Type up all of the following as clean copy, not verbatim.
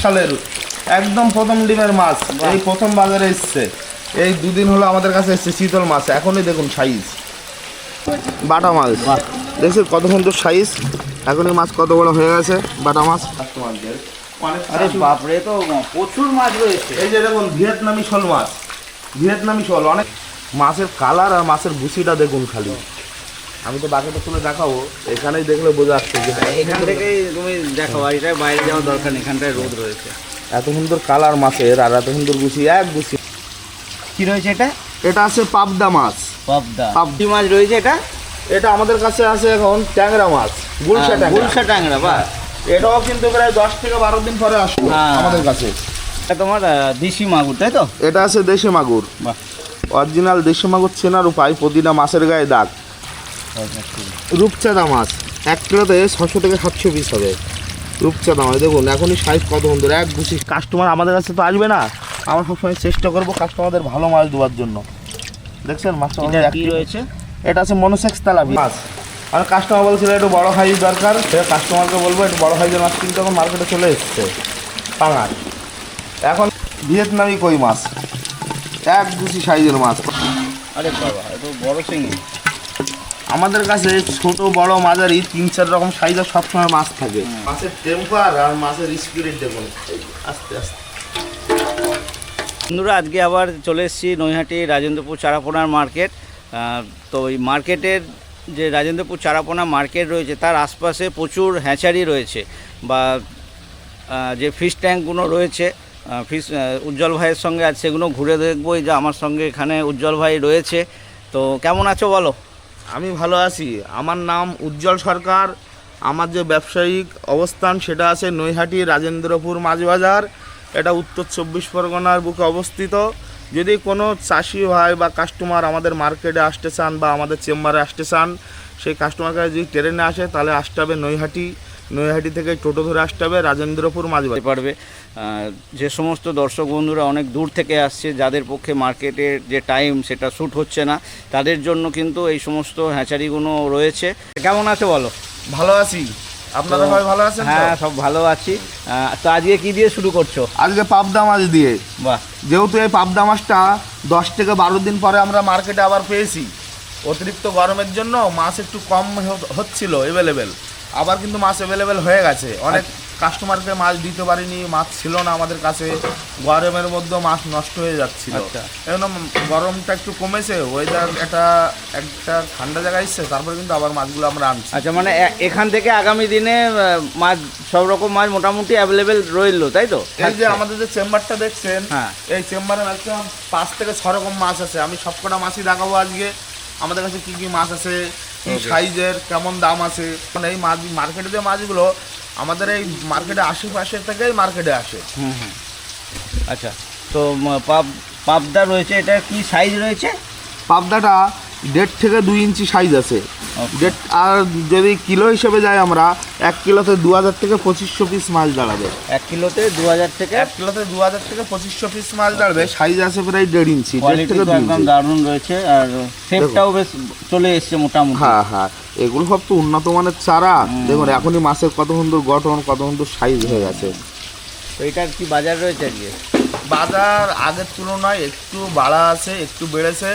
সালের একদম প্রথম ডিমের মাছ, এই প্রথম বাজারে এসছে। এই দুদিন হলো আমাদের কাছে এসছে চিতল মাছ। এখনই দেখুন সাইজ, বাটা মাছ দেখছেন কত সুন্দর সাইজ। এখনই মাছ কত বড় হয়ে গেছে বাটা মাছ। আরে বাপরে, তো প্রচুর মাছ রয়েছে। এই যে দেখুন ভিয়েতনামি শোল মাছ, ভিয়েতনামি শোল। অনেক মাছের কালার আর মাছের ভুসিটা দেখুন খালি। আমি তো বাকিটা তুলে দেখাবো, এখানেই দেখলে বোঝা যাচ্ছে যে এখান থেকেই তুমি দেখো, বাড়িটায় বাইরে যাওয়ার দরকার নেই, এখানটায় রোদ রয়েছে। এত সুন্দর কালার মাছের আর এত সুন্দর গুছি, এক গুছি। কি রয়েছে এটা? এটা আছে পাবদা মাছ। পাবদা পাবদা মাছ রয়েছে। এটা এটা আমাদের কাছে আছে এখন ট্যাংরা মাছ, গুলশা ট্যাংরা। গুলশা ট্যাংরা, বা এটাও কিন্তু প্রায় 10 থেকে 12 দিন পরে আসবে আমাদের কাছে। এটা তোমার দেশি মাগুর, তাই তো? এটা আছে দেশি মাগুর, বাহ, অরিজিনাল দেশি মাগুর। চেনার উপায়, প্রতিটা মাছের গায়ে দাগ। রূপচাঁদা মাছ 1 কিলোতে 600 থেকে 700 পিস হবে। রূপচাঁদা মাছ দেখুন এখনই সাইজ কত সুন্দর, এক গুছি। কাস্টমার আমাদের কাছে তো আসবে না, আমরা সবসময় চেষ্টা করবো কাস্টমারদের ভালো মাছ দেওয়ার জন্য। দেখছেন মাছটা কি রয়েছে? এটা আছে মনোসেক্স তেলাপি মাছ। আর কাস্টমার বলছিল একটু বড় সাইজ দরকার, সে কাস্টমারকে বলবো একটু বড় সাইজের মাছ কিন্তু এখন মার্কেটে চলে এসছে পাঙাশ। এখন ভিয়েতনামি কই মাছ, এক গুছি সাইজের মাছ। আরে বাবা, এত বড় চিংড়ি। আমাদের কাছে ছোট বড় মাঝারি 3-4 রকম সাইজের সবসময় মাছ থাকে। মাছের টেম্পার আর মাছের স্পিরিট দেখুন আস্তে আস্তে। বন্ধুরা, আজকে আবার চলে এসেছি নৈহাটি রাজেন্দ্রপুর চারাপোনার মার্কেট। তো এই মার্কেটের যে রাজেন্দ্রপুর চারাপোনা মার্কেট রয়েছে, তার আশপাশে প্রচুর হ্যাচারি রয়েছে, বা যে ফিশ ট্যাঙ্কগুলো রয়েছে, ফিশ উজ্জ্বল ভাইয়ের সঙ্গে আজ সেগুলো ঘুরে দেখবো। এই যে আমার সঙ্গে এখানে উজ্জ্বল ভাই রয়েছে। তো কেমন আছো বলো? আমি ভালো আছি। আমার নাম উজ্জ্বল সরকার। আমার যে ব্যবসায়িক অবস্থান সেটা আছে নৈহাটি রাজেন্দ্রপুর মাছ বাজার। এটা উত্তর 24 পরগনার বুকে অবস্থিত। যদি কোনো চাষি ভাই বা কাস্টমার আমাদের মার্কেটে আসতে চান বা আমাদের চেম্বারে আসতে চান, সেই কাস্টমারকে যদি ট্রেনে আসে তাহলে আসতে হবে নৈহাটি। নৈহাটি থেকে টোটো ধরে আসতে হবে রাজেন্দ্রপুর মাছ বাজার পারবে। যে সমস্ত দর্শক বন্ধুরা অনেক দূর থেকে আসছে, যাদের পক্ষে মার্কেটের যে টাইম সেটা শ্যুট হচ্ছে না, তাদের জন্য কিন্তু এই সমস্ত হ্যাচারিগুলো রয়েছে। কেমন আছে বলো? ভালো আছি। আপনারা সবাই ভালো আছেন? হ্যাঁ, সব ভালো আছি। তো আজকে কি দিয়ে শুরু করছো? আজকে পাবদা মাছ দিয়ে। বাহ, যেহেতু এই পাবদা মাছটা 10 থেকে 12 দিন পরে আমরা মার্কেটে আবার পেয়েছি। অতিরিক্ত গরমের জন্য মাছ একটু কম হচ্ছিল অ্যাভেলেবেল, আবার কিন্তু মাছ অ্যাভেলেবেল হয়ে গেছে। অনেক কাস্টমারকে মাছ দিতে পারিনি, মাছ ছিল না আমাদের কাছে। গরমের মধ্যে মাছ নষ্ট হয়ে যাচ্ছিল। এখন গরমটা একটু কমেছে, ওয়েদার একটা ঠান্ডা জায়গায় এসছে, তারপরে কিন্তু আবার মাছগুলো আমরা আনছি। আচ্ছা, মানে এখান থেকে আগামী দিনে মাছ, সব রকম মাছ মোটামুটি অ্যাভেলেবেল রইলো, তাই তো? এই যে আমাদের যে চেম্বারটা দেখছেন, হ্যাঁ, এই চেম্বারে ম্যাক্সিমাম 5 থেকে 6 রকম মাছ আছে। আমি সবকটা মাছই দেখাবো আজকে। আমাদের কাছে কী কী মাছ আছে, কী সাইজের, কেমন দাম আছে। এই মাছ মার্কেটে যে মাছগুলো আমাদের এই মার্কেটে আশেপাশে থেকেই মার্কেটে আসে। আচ্ছা, তো পাবদা রয়েছে, এটা কি সাইজ রয়েছে? পাবদাটা 1.5 থেকে 2 ইঞ্চি সাইজ আছে। আর যদি কিলো হিসেবে যাই আমরা, 1 কিলোতে 2000 থেকে 2500 পিস মাছ দাঁড়াবে। 1 কিলোতে 2000 থেকে 1 কিলোতে 2000 থেকে 2500 পিস মাছ দাঁড়াবে। সাইজ আছে প্রায় 1.5 ইঞ্চি। একদম দারুণ রয়েছে, আর শেপটাও বেশ চলে এসছে মোটামুটি। হ্যাঁ হ্যাঁ, এগুলো সব তো উন্নত মানের চারা। দেখুন এখনই মাছের কত সুন্দর গঠন, কত সুন্দর সাইজ হয়ে গেছে। তো এটার কি বাজার রয়েছে আজকে? বাজার আগের তুলনায় একটু বাড়া আছে, একটু বেড়েছে।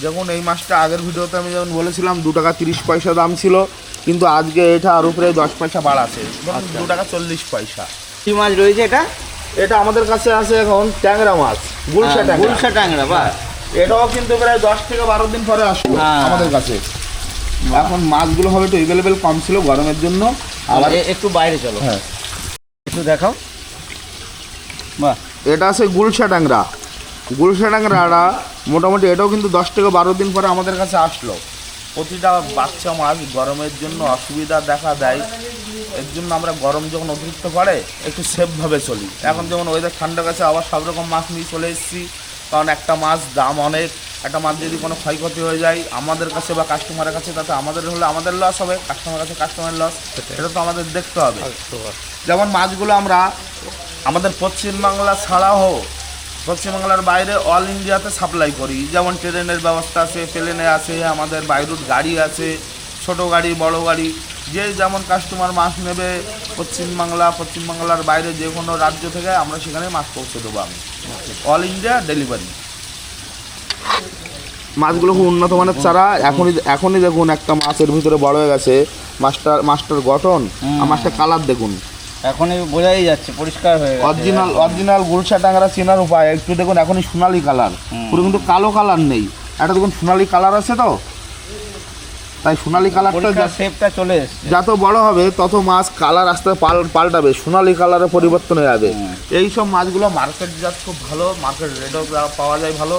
যখন এই মাছটা আগের ভিডিওতে আমি যেমন বলেছিলাম 2 টাকা 30 পয়সা দাম ছিল, কিন্তু আজকে এটা আরও প্রায় 10 পয়সা বাড়াছে, 2 টাকা 40 পয়সা। কি মাছ রয়েছে এটা? এটা আমাদের কাছে আছে এখন ট্যাংরা মাছ, গুলশা ট্যাংরা। গুলশা ট্যাংরা, বা এটাও কিন্তু প্রায় 10 থেকে 12 দিন পরে আসবে আমাদের কাছে। এখন মাছগুলো হবে একটু অ্যাভেলেবেল কম ছিল গরমের জন্য। আবার একটু বাইরে চলো, হ্যাঁ একটু দেখাও। বাহ, এটা আছে গুলশা ট্যাংরা। গুলশা ট্যাংরাটা মোটামুটি এটাও কিন্তু 10 থেকে 12 দিন পরে আমাদের কাছে আসলো। প্রতিটা বাচ্চা মাছ গরমের জন্য অসুবিধা দেখা দেয়, এর জন্য আমরা গরম যখন অতিরিক্ত পড়ে একটু সেফভাবে চলি। এখন যেমন ওয়েদার ঠান্ডা গেছে, আবার সব রকম মাছ নিয়ে চলে এসেছি। কারণ একটা মাছ দাম অনেক, একটা মাছ যদি কোনো ক্ষয়ক্ষতি হয়ে যায় আমাদের কাছে বা কাস্টমারের কাছে, তাতে আমাদের হলে আমাদের লস হবে, কাস্টমারের কাছে কাস্টমারের লস। এটা তো আমাদের দেখতে হবে। যেমন মাছগুলো আমরা আমাদের পশ্চিমবাংলা ছাড়াও পশ্চিমবাংলার বাইরে অল ইন্ডিয়াতে সাপ্লাই করি। যেমন ট্রেনের ব্যবস্থা আছে, প্লেনে আছে, আমাদের বাই রুট গাড়ি আছে, ছোটো গাড়ি বড় গাড়ি যে যেমন কাস্টমার মাছ নেবে, পশ্চিমবাংলার বাইরে যে কোনো রাজ্য থেকে আমরা সেখানে মাছ পৌঁছে দেবো আমি, অল ইন্ডিয়া ডেলিভারি। মাছগুলো খুব উন্নত মানের চারা। এখনই দেখুন একটা মাছের ভিতরে বড় হয়ে গেছে, মাছটার গঠন আর মাছটার কালার দেখুন, এখনই বোঝাই যাচ্ছে পরিষ্কার হয়ে গেছে। অরিজিনাল গুলশা ট্যাংরা চেনার উপায় একটু দেখুন, এখনই সোনালি কালার, পুরো কিন্তু কালো কালার নেই, এটা দেখুন সোনালি কালার আছে, তো তাই সোনালি কালারটা শেপটা চলে এসেছে। যত বড় হবে তত মাছ কালার আস্তে পাল্টাবে, সোনালি কালারে পরিবর্তন হয়ে যাবে। এই সব মাছগুলো মার্কেট জাত খুব ভালো, মার্কেট রেটও পাওয়া যায় ভালো।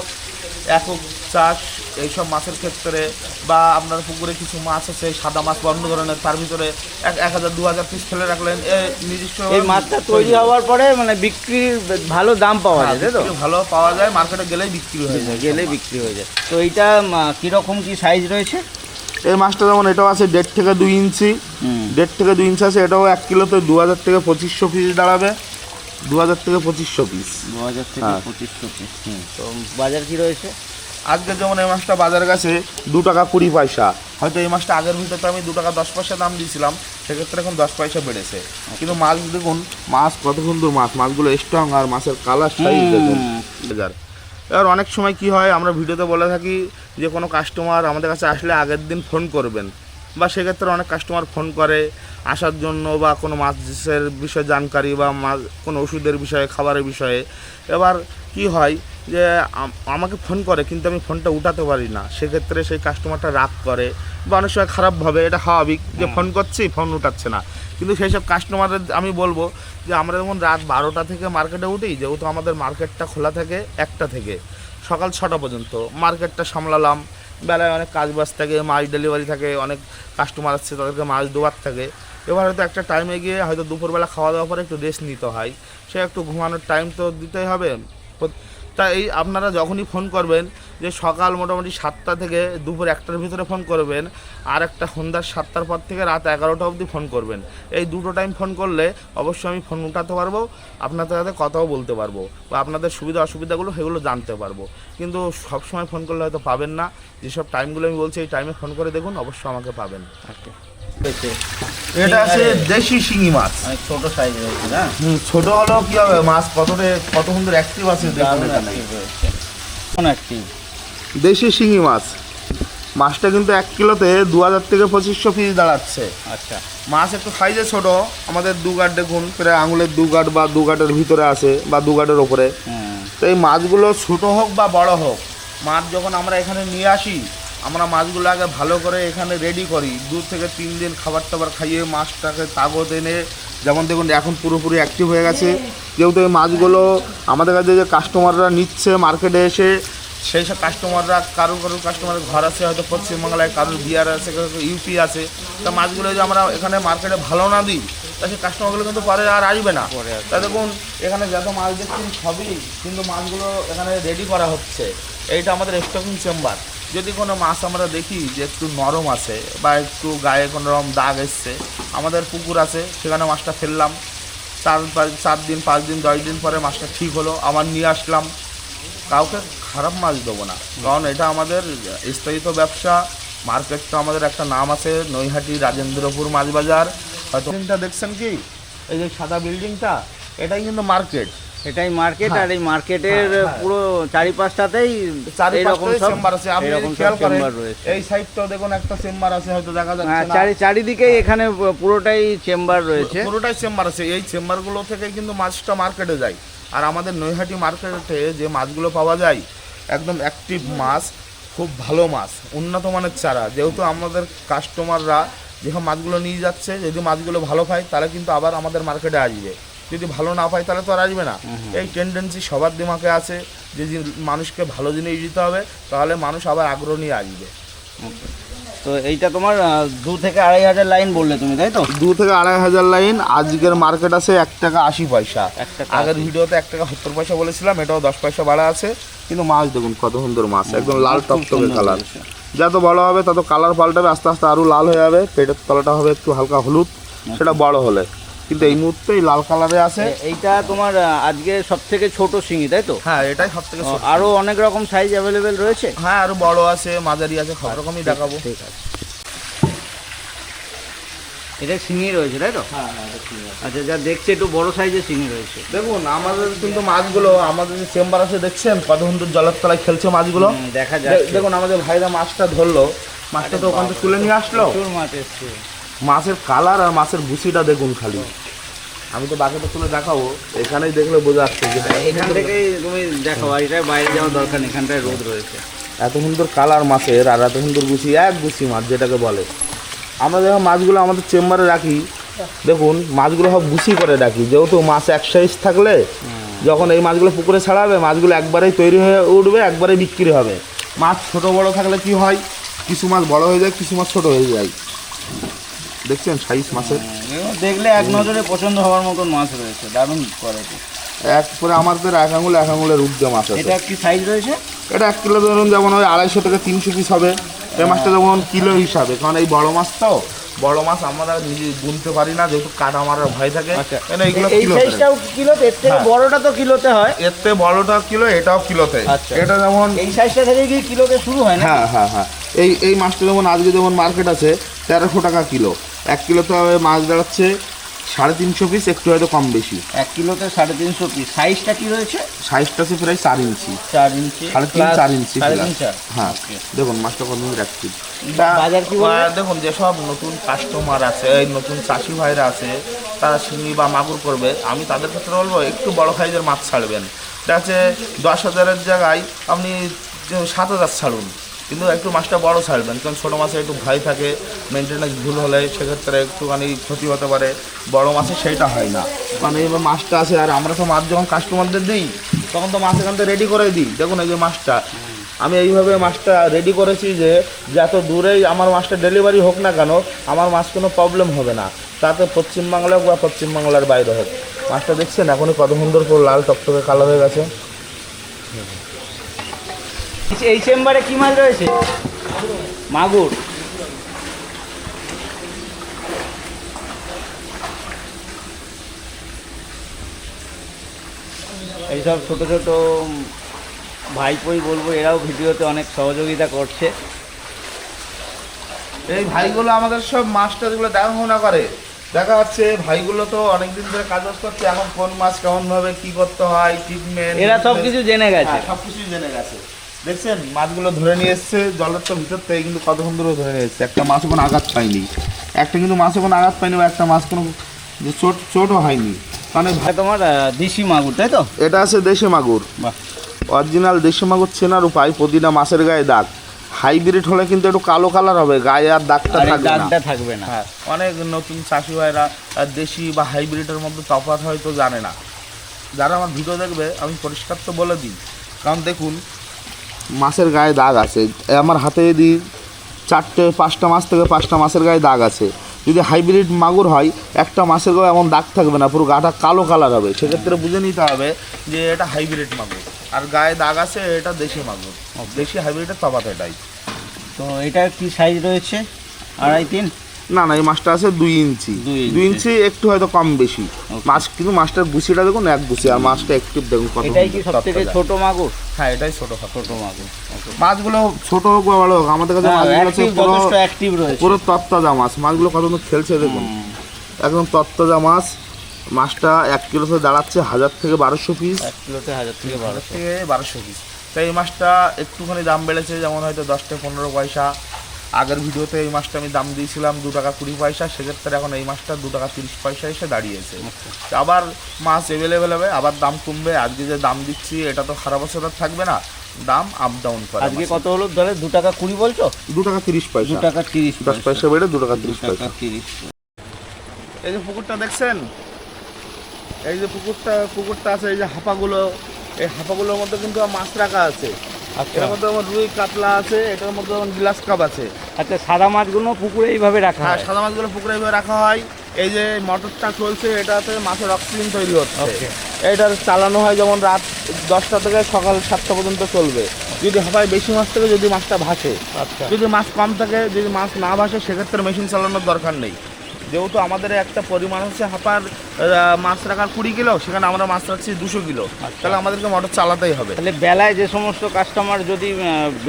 একক চাষ এইসব মাছের ক্ষেত্রে, বা আপনার পুকুরে কিছু মাছ আছে সাদা মাছ বা অন্য ধরনের, তার ভিতরে 1000-2000 পিস ফেলে রাখলেন, নির্দিষ্ট এই মাছটা তৈরি হওয়ার পরে মানে বিক্রির ভালো দাম পাওয়া যায়, তাই তো? ভালো পাওয়া যায়, মার্কেটে গেলেই বিক্রি হয়ে যায়। তো এইটা কীরকম কি সাইজ রয়েছে? এই মাছটা যেমন এটাও আছে 1.5 থেকে 2 ইঞ্চি, 1.5 থেকে 2 ইঞ্চি আছে, এটাও 1 কিলোতে 2000 থেকে 2500 পিস দাঁড়াবে, 2000 থেকে 2500 পিস। 2000 থেকে 2500 পিস। তো বাজার কি রয়েছে আজকে? যেমন এই মাছটা বাজার কাছে 2 টাকা 20 পয়সা, হয়তো এই মাছটা আগের ভিতরে আমি 2 টাকা 10 পয়সা দাম দিয়েছিলাম, সেক্ষেত্রে এখন 10 পয়সা বেড়েছে। কিন্তু মাছ দেখুন, মাছ কত সুন্দর মাছগুলো স্ট্রং, আর মাছের কালার সাইজ দেখুন। এবার অনেক সময় কি হয়, আমরা ভিডিওতে বলে থাকি যে কোনো কাস্টমার আমাদের কাছে আসলে আগের দিন ফোন করবেন, বা সেক্ষেত্রে অনেক কাস্টমার ফোন করে আসার জন্য, বা কোনো মাছের বিষয়ে জানকারি, বা কোনো ওষুধের বিষয়ে, খাবারের বিষয়ে। এবার কি হয় যে আমাকে ফোন করে কিন্তু আমি ফোনটা উঠাতে পারি না, সেক্ষেত্রে সেই কাস্টমারটা রাগ করে, বা অনেক সময় খারাপভাবে, এটা স্বাভাবিক যে ফোন করছি ফোন উঠাচ্ছে না। কিন্তু সেই সব কাস্টমারের আমি বলবো যে আমরা যখন রাত 12টা থেকে মার্কেটে উঠি, যেহেতু আমাদের মার্কেটটা খোলা থাকে 1টা থেকে সকাল 6টা পর্যন্ত, মার্কেটটা সামলালাম, বেলায় অনেক কাজ বাজ থাকে, মাছ ডেলিভারি থাকে, অনেক কাস্টমার আসছে তাদেরকে মাছ দেওয়ার থাকে। এবার হয়তো একটা টাইমে গিয়ে হয়তো দুপুরবেলা খাওয়া দাওয়ার পরে একটু রেস্ট নিতে হয়, সে একটু ঘুমানোর টাইম তো দিতেই হবে। তাই এই আপনারা যখনই ফোন করবেন, যে সকাল মোটামুটি 7টা থেকে দুপুর 1টার ভিতরে ফোন করবেন, আর একটা সন্ধ্যার 7টার পর থেকে রাত 11টা অবধি ফোন করবেন। এই দুটো টাইম ফোন করলে অবশ্যই আমি ফোন উঠাতে পারবো, আপনাদের সাথে কথাও বলতে পারবো, বা আপনাদের সুবিধা অসুবিধাগুলো সেগুলো জানতে পারবো। কিন্তু সবসময় ফোন করলে হয়তো পাবেন না। যেসব টাইমগুলো আমি বলছি এই টাইমে ফোন করে দেখুন, অবশ্যই আমাকে পাবেন। এটা আছে দেশি শিঙি মাছ, ছোট সাইজ রয়েছে না? ছোট হলেও কি হবে, মাছ কত সুন্দর অ্যাক্টিভ আছে দেখুন। দেশি শিঙি মাছটা কিন্তু 1 কিলোতে 2000 থেকে 2500 পিস দাঁড়াচ্ছে। আচ্ছা, মাছ একটু সাইজে ছোট, আমাদের 2 গাঁট দেখুন, প্রায় আঙুলের 2 গাঁট বা 2 গাঁটের ভিতরে আছে, বা 2 গাঁটের ওপরে। তো এই মাছগুলো ছোট হোক বা বড় হোক, মাছ যখন আমরা এখানে নিয়ে আসি, আমরা মাছগুলো আগে ভালো করে এখানে রেডি করি, 2 থেকে 3 দিন খাবার টাবার খাইয়ে মাছটাকে তাগত এনে, যেমন দেখুন এখন পুরোপুরি অ্যাক্টিভ হয়ে গেছে। যেহেতু এই মাছগুলো আমাদের কাছে যে কাস্টমাররা নিচ্ছে মার্কেটে এসে, সেই সব কাস্টমাররা কারোর কাস্টমারের ঘর আছে হয়তো পশ্চিমবাংলায়, কারোর বিহার আছে, কারোর ইউপি আছে, তা মাছগুলো যে আমরা এখানে মার্কেটে ভালো না দিই, তা সেই কাস্টমারগুলো কিন্তু পরে আর আসবে না। তা দেখুন এখানে যত মাছ দেখছেন সবই কিন্তু মাছগুলো এখানে রেডি করা হচ্ছে। এইটা আমাদের স্টকিং চেম্বার। যদি কোনো মাছ আমরা দেখি যে একটু নরম আছে, বা একটু গায়ে কোনো রকম দাগ এসছে, আমাদের পুকুর আছে, সেখানে মাছটা ফেললাম, 4 দিন 5 দিন 10 দিন পরে মাছটা ঠিক হলো, আবার নিয়ে আসলাম। কাউকে খারাপ মাছ দেবো না, কারণ এটা আমাদের স্থায়িত ব্যবসা। মার্কেটটা আমাদের একটা নাম আছে, নৈহাটি রাজেন্দ্রপুর মাছ বাজার। হয়তো বিল্ডিংটা দেখছেন কি, এই যে সাদা বিল্ডিংটা, এটাই কিন্তু মার্কেট। এটাই মার্কেট। আর এই মার্কেটের পুরো চারিপাশটাতেই এরকম সব চেম্বার আছে। আপনি খেয়াল করেন এই সাইডটাও দেখুন একটা চেম্বার আছে, হয়তো দেখা যাচ্ছে না। চারিদিকেই এখানে পুরোটাই চেম্বার রয়েছে, পুরোটাই চেম্বার আছে। এই চেম্বারগুলো থেকে কিন্তু মাছটা মার্কেটে যায়। আর আমাদের নৈহাটি মার্কেটে যে মাছগুলো পাওয়া যায়, একদম অ্যাক্টিভ মাছ, খুব ভালো মাছ, উন্নত মানের চারা। যেহেতু আমাদের কাস্টমাররা যেসব মাছগুলো নিয়ে যাচ্ছে, যদি মাছগুলো ভালো পায় তাহলে কিন্তু আবার আমাদের মার্কেটে আসবে, যদি ভালো না পায় তাহলে তো আর আসবে না। এই টেন্ডেন্সি সবার দিমাগে আছে যে মানুষকে ভালো জিনিস দিতে হবে, তাহলে মানুষ আবার আগ্রহ নিয়ে আসবে। তো এইটা তোমার 2 থেকে 2500 লাইন বললে তুমি, তাই তো? 2 থেকে 2500 লাইন। আজকের মার্কেট আছে 1 টাকা 80 পয়সা। আগের ভিডিওতে 1 টাকা 70 পয়সা বলেছিলাম, এটাও 10 পয়সা বাড়া আছে। কিন্তু মাছ দেখুন কত সুন্দর মাছ, একদম লাল টকটকে কালার। যত বড় হবে তত কালার পাল্টাবে, আস্তে আস্তে আরও লাল হয়ে যাবে, পেটের তলাটা হবে একটু হালকা হলুদ, সেটা বড় হলে। কিন্তু এই মুহূর্তে লাল কালারে আছে। এইটা তোমার আজকে সবথেকে ছোট শিঙি, তাই তো? হ্যাঁ, এটাই সবথেকে ছোট। আরও অনেক রকম সাইজ অ্যাভেলেবেল রয়েছে? হ্যাঁ, আরও বড় আছে, মাঝারি আছে, সব রকমই দেখাবো। ঠিক আছে। এটা শিঙি রয়েছে তাই তো? হ্যাঁ হ্যাঁ, এটা ঠিক আছে। আচ্ছা, যা দেখছে একটু বড় সাইজের শিঙি রয়েছে। দেখুন আমাদের কিন্তু মাছগুলো, আমাদের যে চেম্বার আছে দেখছেন কত সুন্দর জলের তলায় খেলছে মাছগুলো। দেখা যাচ্ছে। দেখুন আমাদের ভাইরা মাছটা ধরলো, মাছটা তো ওখান থেকে তুলে নিয়ে আসলো। প্রচুর মাছ এসছে। মাছের কালার আর মাছের ভুসিটা দেখুন খালি। আমি তো বাকিটা তুলে দেখাবো, এখানেই দেখলে বোঝা যাচ্ছে যে এখান থেকেই তুমি দেখো, আর এটা বাইরে যাওয়ার দরকার নেই, এখানটায় রোদ রয়েছে। এত সুন্দর কালার মাছের আর এত সুন্দর গুছি, এক গুছি মাছ যেটাকে বলে। আমরা যখন মাছগুলো আমাদের চেম্বারে রাখি, দেখুন মাছগুলো সব গুছি করে রাখি, যেহেতু মাছ এক সাইজ থাকলে যখন এই মাছগুলো পুকুরে ছাড়াবে মাছগুলো একবারেই তৈরি হয়ে উঠবে, একবারেই বিক্রি হবে। মাছ ছোট বড় থাকলে কি হয়, কিছু মাছ বড় হয়ে যায়, কিছু মাছ ছোট হয়ে যায়। দেখছেন সাইজ মাছের, দেখলে এক নজরে পছন্দ হওয়ার মতন মাছ রয়েছে, দারুণ কোয়ালিটি। একবারে আমাদের এক আঙুলের ঊর্ধ্বে মাছ আছে। এটা কি সাইজ রয়েছে? এটা 1 কিলো ধরুন যেমন ওই 250 থেকে 300 পিস হবে। এই মাছটা যেমন কিলো হিসাবে, কারণ এই বড় মাছ তো, বড় মাছ আমরা নিজে গুনতে পারি না, যেহেতু কাটা মারার ভয় থাকে। কেন এইগুলো এই কিলো, সাইজটাও কিলোতে, এর থেকে হ্যাঁ। বড়টা তো কিলোতে হয়। এর থেকে বড়টা কিলো, এটাও কিলোতে। আচ্ছা। এটা যেমন এই সাইজটা থেকে কি কিলোতে শুরু হয় না? হ্যাঁ হ্যাঁ হ্যাঁ, এই মাছটা যেমন আজকে যেমন মার্কেট আছে 1300 টাকা কিলো। 1 কিলোতে হবে মাছ দাঁড়াচ্ছে 350 পিস, একটু হয়তো কম বেশি। 1 কিলোতে 350 পিস। সাইজটা কি রয়েছে? সাইজটা আছে প্রায় 4 ইঞ্চি, 4 ইঞ্চি, 3.5 4 ইঞ্চি। 3.5। হ্যাঁ, দেখুন মাছটা কত রাখছি। বাজার কি বলবে? দেখুন যেসব নতুন কাস্টমার আছে, এই নতুন চাষি ভাইরা আছে, তারা শিঙি বা মাগুর করবে, আমি তাদের ক্ষেত্রে বলবো একটু বড় সাইজের মাছ ছাড়বেন। এটা আছে 10,000-এর জায়গায় আপনি 7,000 ছাড়ুন, কিন্তু একটু মাছটা বড় ছাড়বেন, কারণ ছোটো মাছে একটু ভয় থাকে, মেনটেন্যান্স ভুল হলে সেক্ষেত্রে একটুখানি ক্ষতি হতে পারে। বড় মাছে সেইটা হয় না, কারণ এই মাছটা আছে। আর আমরা তো মাছ যখন কাস্টমারদের দিই তখন তো মাছ এখান থেকে রেডি করে দিই। দেখুন এই যে মাছটা, আমি এইভাবে মাছটা রেডি করেছি যে যত দূরেই আমার মাছটা ডেলিভারি হোক না কেন, আমার মাছ কোনো প্রবলেম হবে না, তাতে পশ্চিমবাংলা হোক বা পশ্চিমবাংলার বাইরে হোক। মাছটা দেখছেন এখনই কত সুন্দর করে লাল টকটকে কালো হয়ে গেছে। এই চেম্বারে কি মাছ রয়েছে? মাগুর। এইসব ছোট ছোট ভাইপোই বলবো, এরাও ভিডিওতে অনেক সহযোগিতা করছে। এই ভাইগুলো আমাদের সব মাছটা যেগুলো দেখাশোনা করে, দেখা যাচ্ছে ভাইগুলো তো অনেকদিন ধরে কাজ করছে, এখন কোন মাছ কেমন ভাবে কি করতে হয়, ট্রিটমেন্ট, এরা সব কিছু জেনে গেছে। সব কিছুই জেনে গেছে। দেখছেন মাছগুলো ধরে নিয়ে এসছে জলের তো ভিতর থেকে, কিন্তু কত সুন্দর ধরে নিয়ে এসছে। একটা মাছ কোনো আঘাত পায়নি, একটা কিন্তু মাছে কোনো আঘাত পায়নি, বা একটা মাছ কোনো চোটও হয়নি। মানে তোমার দেশি মাগুর তাই তো? এটা আছে দেশি মাগুর, বাহ। অরিজিনাল দেশি মাগুর চেনার উপায়, প্রতিটা মাছের গায়ে দাগ। হাইব্রিড হলে কিন্তু একটু কালো কালার হবে, গায়ে আর দাগটা আর এই থাকবে না। দাগটা থাকবে না। হ্যাঁ, অনেক নতুন চাষি ভাইরা দেশি বা হাইব্রিডের মধ্যে তফাৎ হয়তো জানে না। যারা আমার ভিডিও দেখবে আমি পরিষ্কার তো বলে দিই, কারণ দেখুন মাছের গায়ে দাগ আছে। আমার হাতে যদি 4-5টা মাছ থেকে 5টা মাছের গায়ে দাগ আছে। যদি হাইব্রিড মাগুর হয় একটা মাছের গায়ে এমন দাগ থাকবে না, পুরো গাটা কালো কালার হবে। সেক্ষেত্রে বুঝে নিতে হবে যে এটা হাইব্রিড মাগুর, আর গায়ে দাগ আছে এটা দেশি মাগুর। দেশি হাইব্রিডের তফাৎ এটাই। তো এটা কি সাইজ রয়েছে? 2.5-3? না না, এই মাছটা আছে 2 ইঞ্চি। 2 ইঞ্চি একটু হয়তো কম বেশি মাছ, কিন্তু মাছটার গুছিটা দেখুন এক গুছি, আর মাছটা একটু দেখুন কত। এটাই কি সবথেকে ছোট মাগুর? হ্যাঁ, এটাই ছোট মাগুর। মাছগুলো ছোট হোক বা বড় হোক, আমাদের কাছে মাছগুলো আছে পুরো অ্যাক্টিভ রয়েছে, পুরো তত্তাজা মাছ। মাছগুলো কত খেলছে দেখুন, একদম তত্তাজা মাছ। মাছটা 1 কিলোতে দাঁড়াচ্ছে 1000 থেকে 1200 পিস। 1 কিলোতে 1000 থেকে 1200 পিস। তাই এই মাছটা একটুখানি দাম বেড়েছে, যেমন হয়তো 10 থেকে 15 পয়সা। আগের ভিডিওতে এই মাছটা আমি দাম দিয়েছিলাম 2 টাকা 20 পয়সা, সেক্ষেত্রে এখন এই মাছটা 2 টাকা 30 পয়সা এসে দাঁড়িয়েছে। আবার মাছ অ্যাভেলেবেল হবে, আবার দাম কমবে। আজকে যে দাম দিচ্ছি এটা তো সারা বছর আর থাকবে না, দাম আপ ডাউন করে। আজকে কত হলো ধরে? 2 টাকা 20 বলছো? 2 টাকা 30 পয়সা। 2 টাকা 30 10 পয়সা বেড়ে 2 টাকা 30 পয়সা। 30। এই যে পুকুরটা দেখছেন, এই যে পুকুরটা আছে, এই যে হাঁপাগুলো, এই হাঁপাগুলোর মধ্যে কিন্তু মাছ রাখা আছে। আচ্ছা, এর মধ্যে আমার রুই কাতলা আছে, এটার মধ্যে আমার গ্লাস কাপ আছে। আচ্ছা, সাদা মাছগুলো পুকুরে এইভাবে রাখা হ্যাঁ, হয়? সাদা মাছগুলো পুকুরে এইভাবে রাখা হয়। এই যে মোটরটা চলছে, এটাতে মাছের অক্সিজেন তৈরি হচ্ছে। এটার চালানো হয় যেমন রাত 10টা থেকে সকাল 7টা পর্যন্ত চলবে। যদি হাঁপায় বেশি মাছ থাকে, যদি মাছটা ভাসে। আচ্ছা, যদি মাছ কম থাকে, যদি মাছ না ভাসে, সেক্ষেত্রে মেশিন চালানোর দরকার নেই। যেহেতু আমাদের একটা পরিমাণ হচ্ছে হাঁপার মাছ রাখার 20 কিলো, সেখানে আমরা মাছ রাখছি 200 কিলো, তাহলে আমাদেরকে মোটর চালাতেই হবে। তাহলে বেলায় যে সমস্ত কাস্টমার যদি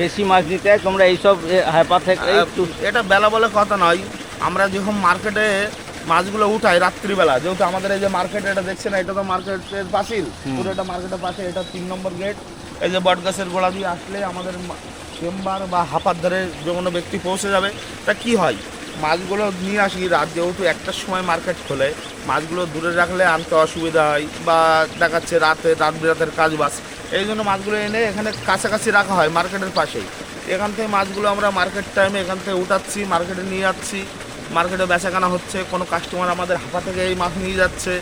বেশি মাছ নিতে হয়, তোমরা এইসব হাঁপা থেকে একটু। এটা বেলা বলে কথা নয়, আমরা যখন মার্কেটে মাছগুলো উঠাই রাত্রিবেলা, যেহেতু আমাদের এই যে মার্কেট এটা দেখছেন, এটা তো মার্কেটের পাশেই, পুরো এটা মার্কেটের পাশে, এটা 3 নম্বর গেট। এই যে বট গাছের গোড়া দিয়ে আসলে আমাদের চেম্বার বা হাঁপার ধারে যে কোনো ব্যক্তি পৌঁছে যাবে। তা কি হয়, মাছগুলো নিয়ে আসি রাত, যেহেতু 1টার সময় মার্কেট খোলে, মাছগুলো দূরে রাখলে আনতে অসুবিধা হয় বা দেখাচ্ছে রাত বিরাতের কাজ বাস, এই জন্য মাছগুলো এনে এখানে কাছাকাছি রাখা হয় মার্কেটের পাশেই। এখান থেকে মাছগুলো আমরা মার্কেট টাইমে এখান থেকে উঠাচ্ছি, মার্কেটে নিয়ে যাচ্ছি, মার্কেটে বেচাকেনা হচ্ছে। কোনো কাস্টমার আমাদের হাঁপা থেকে এই মাছ নিয়ে যাচ্ছে।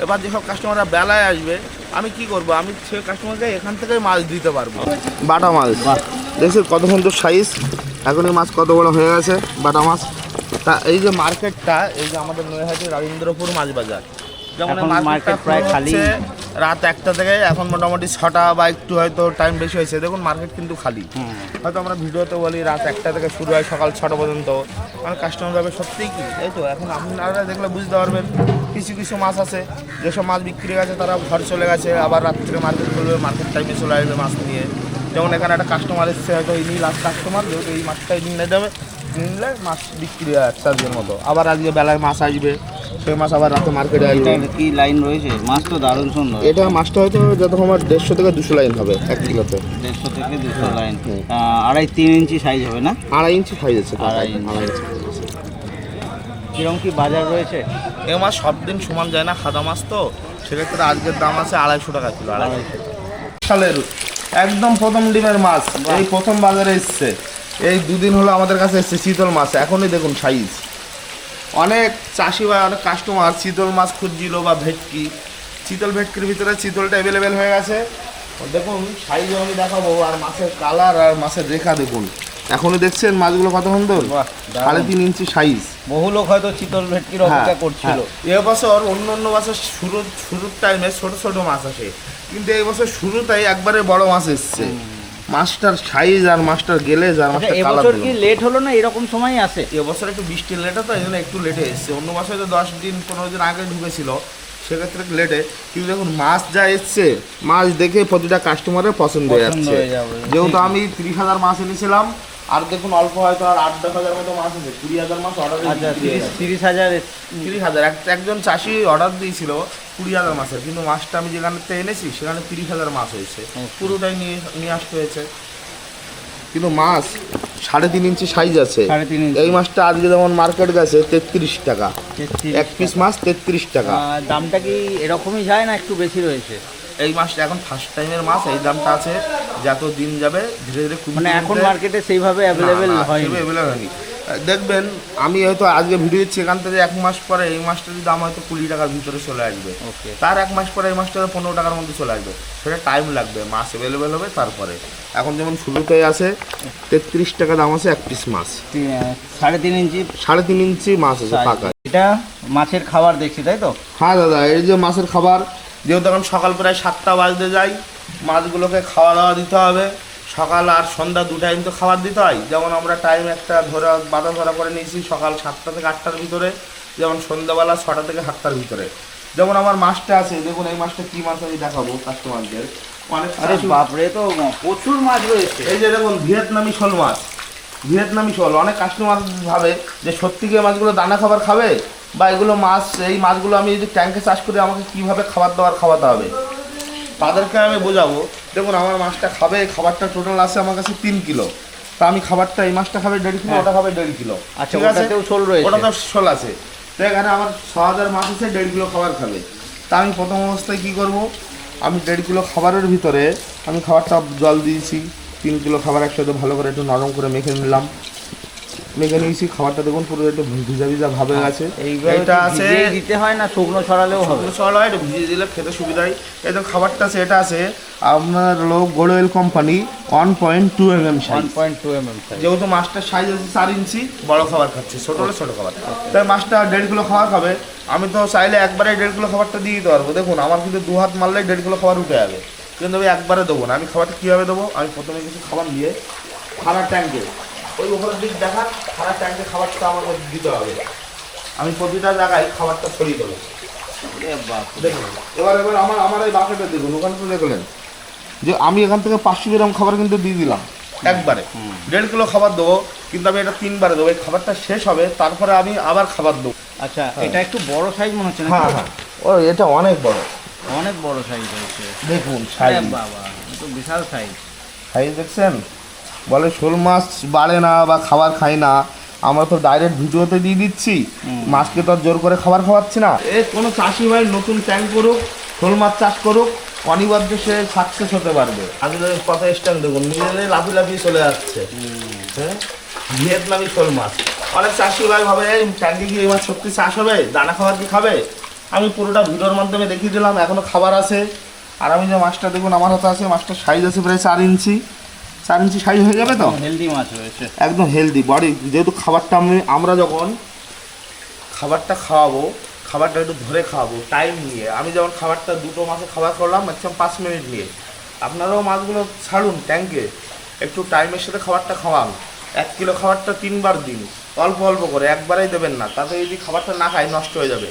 এবার যেসব কাস্টমাররা বেলায় আসবে, আমি কি করব, আমি সে কাস্টমারকে এখান থেকেই মাছ দিতে পারবো। বাটা মাছ দেখছি কত সুন্দর সাইজ, এখন এই মাছ কত বড় হয়ে গেছে বাটা মাছ। তা এই যে মার্কেটটা, এই যে আমাদের নৈহাটি রাজেন্দ্রপুর মাছ বাজার, যেমন এখন মার্কেট মার্কেট প্রায় খালি। রাত 1টা থেকে এখন মোটামুটি 6টা বা একটু হয়তো টাইম বেশি হয়েছে, দেখুন মার্কেট কিন্তু খালি। হয়তো আমরা ভিডিওতে বলি রাত 1টা থেকে শুরু হয় সকাল 6টা পর্যন্ত, মানে কাস্টমার যাবে সত্যিই কি, এই তো এখন আপনারা দেখলে বুঝতে পারবেন। কিছু কিছু মাছ আছে, যেসব মাছ বিক্রি হয়ে গেছে তারা ঘর চলে গেছে, আবার রাত্রে মার্কেট খুলবে, মার্কেট টাইমে চলে আসবে মাছ নিয়ে। যেমন এখানে একটা কাস্টমার এসছে, হয়তো এই নীল কাস্টমার, যেহেতু এই মাছটাই নিয়ে যাবে, নিলে মাছ বিক্রি হয় চার্জের মতো। আবার আজকে বেলায় মাছ আসবে, সেই মাছ আবার রাতে মার্কেটে আসবে। কি লাইন রয়েছে? মাছ তো দারুণ সুন্দর। এটা মাছটা হয়তো যত আমার 150 থেকে 200 লাইন হবে 1 কিলোতে। 150 থেকে 200 লাইন, 2.5-3 ইঞ্চি সাইজ হবে না? 2.5 ইঞ্চি সাইজ আছে। 2.5 ইঞ্চি। কিরকম কি বাজার রয়েছে? এ মাছ সব দিন সমান যায় না, খাদা মাছ তো, সেক্ষেত্রে আজকের দাম আছে 250 টাকা কিলো। 250 সালের একদম প্রথম ডিমের মাছ, এই প্রথম বাজারে এসছে, এই 2 দিন হলো আমাদের কাছে এসছে চিতল মাছ। এখনই দেখুন সাইজ, অনেক চাষি বা অনেক কাস্টমার চিতল মাছ খুঁজছিল বা ভেটকি, চিতল ভেটকির ভিতরে চিতলটা অ্যাভেলেবেল হয়ে গেছে। দেখুন সাইজ আমি দেখাবো, আর মাছের কালার আর মাছের রেখা দেখুন। এখনই দেখছেন মাছগুলো কত সুন্দর, 3.5 ইঞ্চি সাইজ। বহু লোক হয়তো চিতল ভেটকির অপেক্ষা করছিল। এবছর অন্য বছর শুরুর টাইমে ছোট ছোট মাছ আসে, কিন্তু এই বছর শুরুতেই একবারে বড় মাছ এসছে। মাছটার সাইজ আর মাছটার গেলে যার মাছটা কালার। এবছর কি লেট হলো না? এরকম সময় আসে এবছর একটু বৃষ্টির লেটে, তো এই জন্য একটু লেটে এসছে। অন্য বছর তো 10 দিন 15 দিন আগে ঢুকেছিল, সেক্ষেত্রে একটু লেটে। কিন্তু দেখুন মাছ যা এসছে, মাছ দেখে প্রতিটা কাস্টমারের পছন্দ হয়ে যাচ্ছে। যেহেতু আমি 30,000 মাছ এনেছিলাম, আর দেখুন অল্প হয়তো আর 8-10,000 মতো মাছ আছে, 20,000 মাছ অর্ডার। 30,000 একজন চাষি অর্ডার দিয়েছিল 20,000 মাছের, কিন্তু মাছটা আমি যেখানে এনেছি সেখানে 30,000 মাছ হয়েছে, পুরোটাই নিয়ে আসতে হয়েছে। কিন্তু মাছ 3.5 ইঞ্চি সাইজ আছে। এই মাছটা আজকে যেমন মার্কেট গেছে 33 টাকা, 1 পিস মাছ 33 টাকা। দামটা কি এরকমই যায় না একটু বেশি রয়েছে? এই মাছটা এখন ফার্স্ট টাইমের মাছ, এই দামটা আছে। যত দিন যাবে ধীরে ধীরে মানে এখন মার্কেটে সেইভাবে অ্যাভেলেবেল হয়নি। দেখবেন আমি হয়তো আজকে ভিডিও দিচ্ছি, এখান থেকে 1 মাস পরে এই মাছটার দাম হয়তো 20 টাকার ভিতরে চলে আসবে। তার 1 মাস পরে এই মাছটা 15 টাকার মধ্যে চলে আসবে। সেটা টাইম লাগবে, মাছ অ্যাভেলেবেল হবে তারপরে। এখন যেমন শুরুতেই আছে 33 টাকা দাম আছে 1 পিস মাছ। 3.5 ইঞ্চি মাছ আছে পাকা। এটা মাছের খাবার দেখছি, তাই তো? হ্যাঁ দাদা, এই যে মাছের খাবার, যেহেতু এখন সকাল প্রায় 7টা বাজতে যাই, মাছগুলোকে খাওয়া দাওয়া দিতে হবে। সকাল আর সন্ধ্যা 2 টাইম তো খাবার দিতে হয়। যেমন আমরা টাইম একটা বাধা ধরা করে নিয়েছি সকাল 7টা থেকে 8টার ভিতরে, যেমন সন্ধ্যাবেলা 6টা থেকে 7টার ভিতরে। যেমন আমার মাছটা আছে, দেখুন এই মাছটা কি মাছ আমি দেখাবো কাস্টমারদের। অনেক বাপরে, তো প্রচুর মাছ রয়েছে। এই যে দেখুন ভিয়েতনামি শোল মাছ, ভিয়েতনামি শোল। অনেক কাস্টমার ভাবে যে সত্যি কি মাছগুলো দানা খাবার খাবে, বা এগুলো মাছ, এই মাছগুলো আমি যদি ট্যাঙ্কে চাষ করে আমাকে কীভাবে খাওয়াতে হবে, তাদেরকে আমি বোঝাবো। দেখুন আমার মাছটা খাবে, খাবারটা টোটাল আছে আমার কাছে 3 কিলো। তা আমি খাবারটা, এই মাছটা খাবে 1.5 কিলো, ওটা খাবে 1.5 কিলো। আচ্ছা, ওটাতেও শোল রয়েছে? ওটা তো শোল আছে। তো এখানে আমার 6,000 মাছ আছে, 1.5 কিলো খাবার খাবে। তা আমি প্রথম অবস্থায় কী করবো, আমি 1.5 কিলো খাবারের ভিতরে আমি খাবারটা জল দিয়েছি, 3 কিলো খাবার একসাথে ভালো করে একটু নরম করে মেখে নিলাম। মেখে নিয়েছি, খাবারটা দেখুন পুরো একটু ভিজা ভিজা ভাবে আছে। এইটা আছে দিতে হয় না, শুকনো ছড়ালেও হবে? ছড়ালে হয়, একটু ভিজিয়ে দিলে খেতে সুবিধা হয়। এই তো খাবারটা আছে, এটা আছে আপনার গোডওয়েল company 1.2 mm size. 1.2 mm size. যেহেতু মাছটার সাইজ আছে 4 ইঞ্চি, বড় খাবার খাচ্ছে, ছোট হলে ছোট খাবার। তাই মাছটা 1.5 কিলো খাবার খাবে। আমি তো চাইলে একবারে 1.5 কিলো খাবারটা দিয়ে দিতে পারবো। দেখুন আমার কিন্তু 2 হাত মারলে 1.5 কিলো খাবার উঠে যাবে, কিন্তু আমি একবারে দেবো না। আমি খাবারটা কীভাবে দেবো, আমি প্রথমে কিছু খাবার দিয়ে খাবার ট্যাঙ্কে, ওই ওপরের দিক দেখান, খাবার ট্যাঙ্কে খাবারটা আমাকে দিতে হবে। আমি প্রতিটা জায়গায় খাবারটা ছড়িয়ে দেবো। দেখুন এবার আমার এই বাকেটটা দেখুন, ওখানে তো দেখলেন যে আমি এখান থেকে 500 গ্রাম খাবার কিন্তু দিয়ে দিলাম একবারে। 1.5 কিলো খাবার দেবো। কিন্তু আমি এটা 3 বারে দেবো। এই খাবারটা শেষ হবে, তারপরে আমি আবার খাবার দেবো। আচ্ছা, এটা একটু বড় সাইজ মনে হচ্ছে না? হ্যাঁ হ্যাঁ, ও এটা অনেক বড়, অনেক বড় সাইজ হয়েছে। দেখুন আরে সাইজ, বাবা, এ তো বিশাল সাইজ। সাইজ দেখছেন? বলে শোল মাছ বাড়ে না বা খাবার খায় না, আমরা তো ডাইরেক্ট ভিডিওতে দিয়ে দিচ্ছি, মাছকে তো আর জোর করে খাবার খাওয়াচ্ছি না। এ কোনো চাষি ভাই নতুন ট্যাঙ্ক করুক, শোল মাছ চাষ করুক, অনিবার্য সে সাকসেস হতে পারবে। আজকে কত স্ট্যান্ড দেখুন, নিজে লাফি লাফিয়ে চলে যাচ্ছে। হ্যাঁ, ভিয়েতনামি শোল মাছ। অনেক চাষি ভাই ভাবে এই ট্যাঙ্কে কি এই মাছ সত্যি চাষ হবে, দানা খাবার কি খাবে? আমি পুরোটা ভিডিওর মাধ্যমে দেখিয়ে দিলাম, এখনো খাবার আছে। আর আমি যে মাছটা দেখুন আমার হাতে আছে, মাছটার সাইজ আছে প্রায় 4 ইঞ্চি, 4 ইঞ্চি সাইজ হয়ে যাবে তো। হেলদি মাছ হয়েছে, একদম হেলদি বডি। যেহেতু খাবারটা আমরা যখন খাবারটা খাওয়াবো, খাবারটা একটু ধরে খাওয়াবো টাইম নিয়ে। আমি যেমন খাবারটা 2টো মাছে খাবার করলাম ম্যাক্সিমাম 5 মিনিট নিয়ে, আপনারাও মাছগুলো ছাড়ুন ট্যাঙ্কে, একটু টাইমের সাথে খাবারটা খাওয়ান। 1 কিলো খাবারটা 3 বার দিন, অল্প অল্প করে, একবারেই দেবেন না, তাতে যদি খাবারটা না খায় নষ্ট হয়ে যাবে।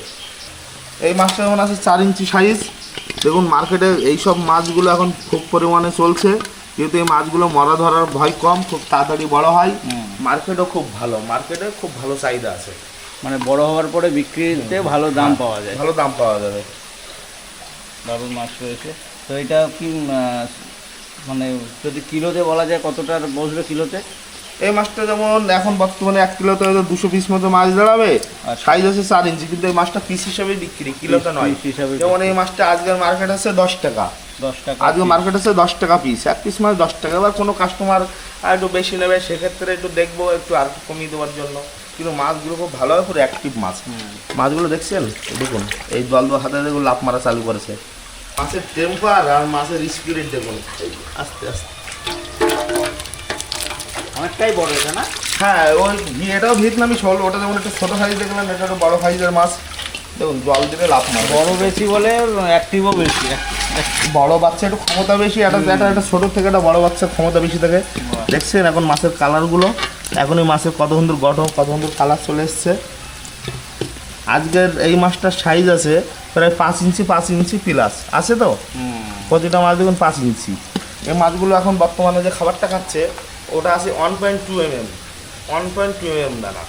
এই মাছটা যেমন আছে 4 ইঞ্চি সাইজ। দেখুন মার্কেটে এইসব মাছগুলো এখন খুব পরিমাণে চলছে, যেহেতু এই মাছগুলো মরা ধরার ভয় কম, খুব তাড়াতাড়ি বড় হয়, মার্কেটও খুব ভালো, মার্কেটে খুব ভালো চাহিদা আছে। মানে বড় হওয়ার পরে বিক্রিতে ভালো দাম পাওয়া যায়, ভালো দাম পাওয়া যাবে। দারুণ মাছ রয়েছে। তো এটা কি মানে যদি কিলোতে বলা যায় কতটা বসবে কিলোতে? এই মাছটা যেমন এখন বর্তমানে 1 কিলোতে হয়তো 200 পিস মতো মাছ দাঁড়াবে, সাইজ আছে 4 ইঞ্চি, কিন্তু এই মাছটা পিস হিসাবে বিক্রি, কিলোতে নয়। যেমন এই মাছটা আজকের মার্কেট আছে 10 টাকা, 10 টাকা আজকে মার্কেট আছে 10 টাকা পিস, 1 পিস মাছ 10 টাকা। এবার কোনো কাস্টমার একটু বেশি নেবে, সেক্ষেত্রে একটু দেখবো একটু আর কমিয়ে দেওয়ার জন্য। কিন্তু মাছগুলো খুব ভালো হয়, পুরো অ্যাক্টিভ মাছ। মাছগুলো দেখছেন, দেখুন এই জল হাতে দেখুন লাফ মারা চালু করেছে। মাছের টেম্পার আর মাছের স্পিরিট দেখুন, আস্তে আস্তে অনেকটাই বড় এটা না? হ্যাঁ, ওই এটাও ভিয়েতনামি শোল, ওটা যেমন একটু ছোটো সাইজ দেখলাম, এটা একটু বড়ো সাইজের মাছ। দেখুন জল দিলে লাফ মারে। বড় বেশি বলে অ্যাক্টিভও বেশি। বড় বাচ্চা একটু ক্ষমতা বেশি, একটা ছোটোর থেকে একটা বড় বাচ্চার ক্ষমতা বেশি থাকে। দেখছেন এখন মাছের কালারগুলো, এখন এই মাছের কত সুন্দর গঠন, কত সুন্দর কালার চলে এসছে। আজকের এই মাছটার সাইজ আছে প্রায় 5 ইঞ্চি, 5 ইঞ্চি প্লাস আছে তো। প্রতিটা মাছ দেখুন 5 ইঞ্চি। এই মাছগুলো এখন বর্তমানে যে খাবারটা খাচ্ছে ওটা আছে 1.2 mm, 1.2 mm দানা।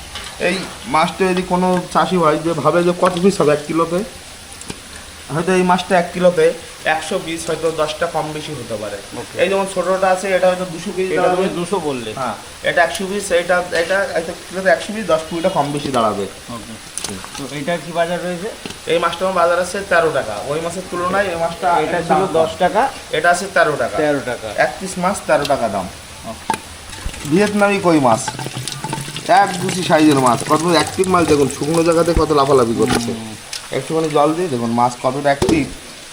এই মাছটা যদি কোনো চাষি ভাই যে ভাবে যে কত পিস হবে 1 কিলোতে, হয়তো এই মাছটা 1 কিলোতে 100 পিস, হয়তো 10টা কম বেশি হতে পারে। এই যেমন ছোটোটা আছে এটা হয়তো 200 পিস দাঁড়াবে। 200 বললে? হ্যাঁ, এটা 100 পিস, এটা এটা 1 কিলোতে 100 পিস, 10-20টা কম বেশি দাঁড়াবে। তো এটা কি বাজার রয়েছে? এই মাছটা আমার বাজার আছে 13 টাকা, ওই মাছের তুলনায় এই মাছটা এটা ছিল 10 টাকা, এটা আছে 13 টাকা। 13 টাকা 1 পিস মাছ 13 টাকা দাম। ভিয়েতনামি কই মাছ, 1-2 সাইজের মাছ, কত অ্যাক্টিভ মাছ দেখুন, শুকনো জায়গাতে কত লাফালাফি করছে। একটুখানি জল দিয়ে দেখুন মাছ কতটা অ্যাক্টিভ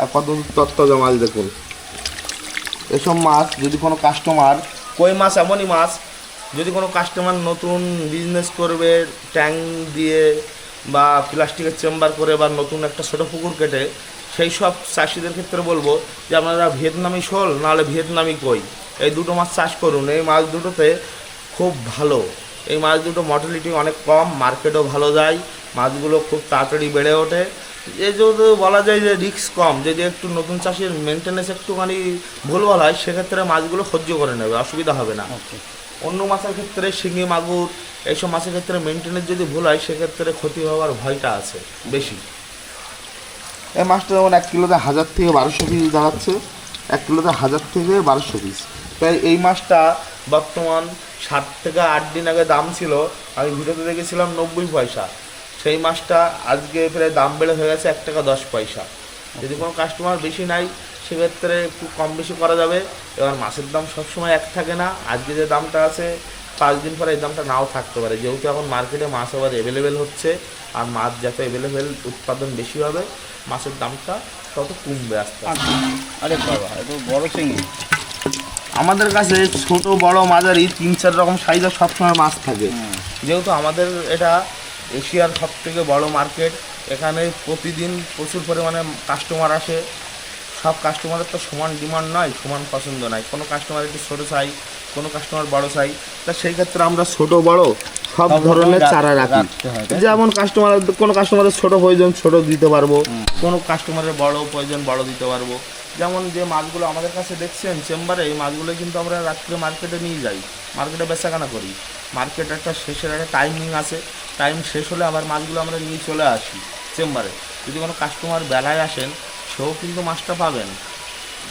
আর কত তত্তাজা মাছ দেখুন। এসব মাছ যদি কোনো কাস্টমার, কই মাছ এমনই মাছ, যদি কোনো কাস্টমার নতুন বিজনেস করবে ট্যাঙ্ক দিয়ে বা প্লাস্টিকের চেম্বার করে বা নতুন একটা ছোটো পুকুর কেটে, সেই সব চাষিদের ক্ষেত্রে বলবো যে আপনারা ভিয়েতনামি শোল নাহলে ভিয়েতনামি কই এই দুটো মাছ চাষ করুন। এই মাছ দুটোতে খুব ভালো, এই মাছ দুটো মর্টালিটি অনেক কম, মার্কেটও ভালো যায়, মাছগুলো খুব তাড়াতাড়ি বেড়ে ওঠে। এই যেহেতু বলা যায় যে রিস্ক কম, যদি একটু নতুন চাষির মেনটেন্যান্স একটুখানি ভুলভাল হয় সেক্ষেত্রে মাছগুলো সহ্য করে নেবে, অসুবিধা হবে না। অন্য মাছের ক্ষেত্রে শিঙি মাগুর এইসব মাছের ক্ষেত্রে মেনটেন্যান্স যদি ভুল হয় সেক্ষেত্রে ক্ষতি হওয়ার ভয়টা আছে বেশি। এই মাছটা যেমন 1 কিলোতে 1000 থেকে 1200 পিস দাঁড়াচ্ছে, 1 কিলোতে 1000 থেকে 1200 পিস। তাই এই মাছটা বর্তমান 7 থেকে 8 দিন আগে দাম ছিল, আমি ভিডিওতে দেখেছিলাম 90 পয়সা। সেই মাছটা আজকে প্রায় দাম বেড়ে হয়ে গেছে 1 টাকা 10 পয়সা। যদি কোনো কাস্টমার বেশি নাই সেক্ষেত্রে একটু কম বেশি করা যাবে। এবার মাছের দাম সবসময় এক থাকে না, আজকে যে দামটা আছে 5 দিন পরে এই দামটা নাও থাকতে পারে, যেহেতু এখন মার্কেটে মাছ আবার অ্যাভেলেবেল হচ্ছে, আর মাছ যত অ্যাভেলেবেল উৎপাদন বেশি হবে মাছের দামটা তত কমবে আস্তে আস্তে। আরে বাবা, এত বড় চিংড়ি! আমাদের কাছে ছোট বড় মাঝারি 3-4 রকম সাইজের সবসময় মাছ থাকে, যেহেতু আমাদের এটা এশিয়ার সবথেকে বড় মার্কেট। এখানে প্রতিদিন প্রচুর পরিমাণে কাস্টমার আসে, সব কাস্টমারের তো সমান ডিমান্ড নয়, সমান পছন্দ নয়, কোনো কাস্টমার একটু ছোটো চাই, কোনো কাস্টমার বড় চাই। তা সেই ক্ষেত্রে আমরা ছোট বড় সব ধরনের চারা রাখি। যেমন কাস্টমার, কোনো কাস্টমারের ছোট প্রয়োজন ছোট দিতে পারবো, কোনো কাস্টমারের বড় প্রয়োজন বড় দিতে পারবো। যেমন যে মাছগুলো আমাদের কাছে দেখছেন চেম্বারে, এই মাছগুলো কিন্তু আমরা রাত্রে মার্কেটে নিয়ে যাই, মার্কেটে বেচাকেনা করি। মার্কেট একটা শেষের একটা টাইমিং আছে, টাইম শেষ হলে আবার মাছগুলো আমরা নিয়ে চলে আসি চেম্বারে। যদি কোনো কাস্টমার বেলায় আসেন সেও কিন্তু মাছটা পাবেন,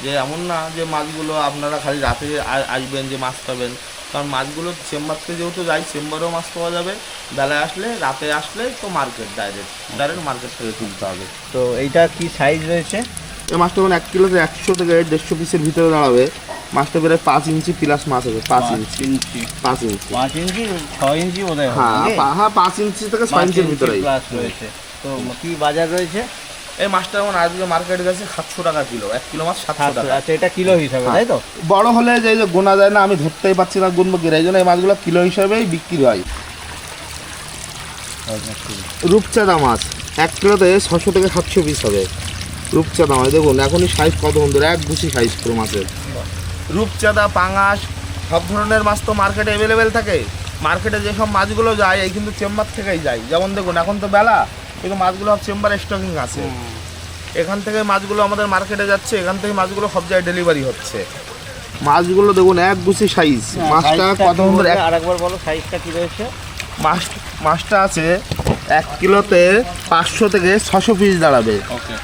যে এমন না যে মাছগুলো আপনারা খালি রাতে আসবেন যে মাছ পাবেন, কারণ মাছগুলো চেম্বারতে যেহেতু যাই চেম্বারেও মাছ পাওয়া যাবে, বেলায় আসলে রাতে আসলে তো মার্কেট ডাইরেক্ট মার্কেট থেকে তুলতে হবে। তো এইটা কি সাইজ রয়েছে? এই মাছটা মানে 1 কিলোতে 100 থেকে 150 পিসের ভিতরে দাঁড়াবে। মাছটা প্রায় 5 ইঞ্চি প্লাস মাছ হবে, 5 ইঞ্চি 5 ইঞ্চি 5 ইঞ্চি 6 ইঞ্চি বোধহয় হবে, হ্যাঁ নাকি? হ্যাঁ 5 ইঞ্চি থেকে 6 ইঞ্চির ভিতরে প্লাস রয়েছে। তো কি বাজার রয়েছে? এই মাছটা এখন আজকে মার্কেটে গেছে 700 টাকা কিলো, 1 কিলো মাছ 700 টাকা। আচ্ছা, এটা কিলো হিসাবে, তাই তো? বড় হলে যে যে গোনা যায় না, আমি ধরতেই পারছি না গুনবো কি, এই জন্য এই মাছগুলো কিলো হিসাবেই বিক্রি হয়। রূপচাঁদা মাছ 1 কিলোতে 600 থেকে 700 পিস হবে। রূপচাঁদা মাছ দেখুন এখনই সাইজ কত সুন্দর, এক গুছি সাইজ পুরো মাছের। রূপচাঁদা, পাঙাশ সব ধরনের মাছ তো মার্কেটে অ্যাভেলেবেল থাকে। মার্কেটে যেসব মাছগুলো যায় এই কিন্তু চেম্বার থেকেই যায়। যেমন দেখুন এখন তো বেলা, কিন্তু মাছগুলো সব চেম্বারে স্টকিং আছে। এখান থেকে মাছগুলো আমাদের মার্কেটে যাচ্ছে, এখান থেকে মাছগুলো সব জায়গায় ডেলিভারি হচ্ছে। মাছগুলো দেখুন এক গুছি সাইজ। মাছটা কত সুন্দর, আরেকবার বলো সাইজটা কি রয়েছে? মাছটা আছে 1 কিলোতে 500 থেকে 600 পিস দাঁড়াবে।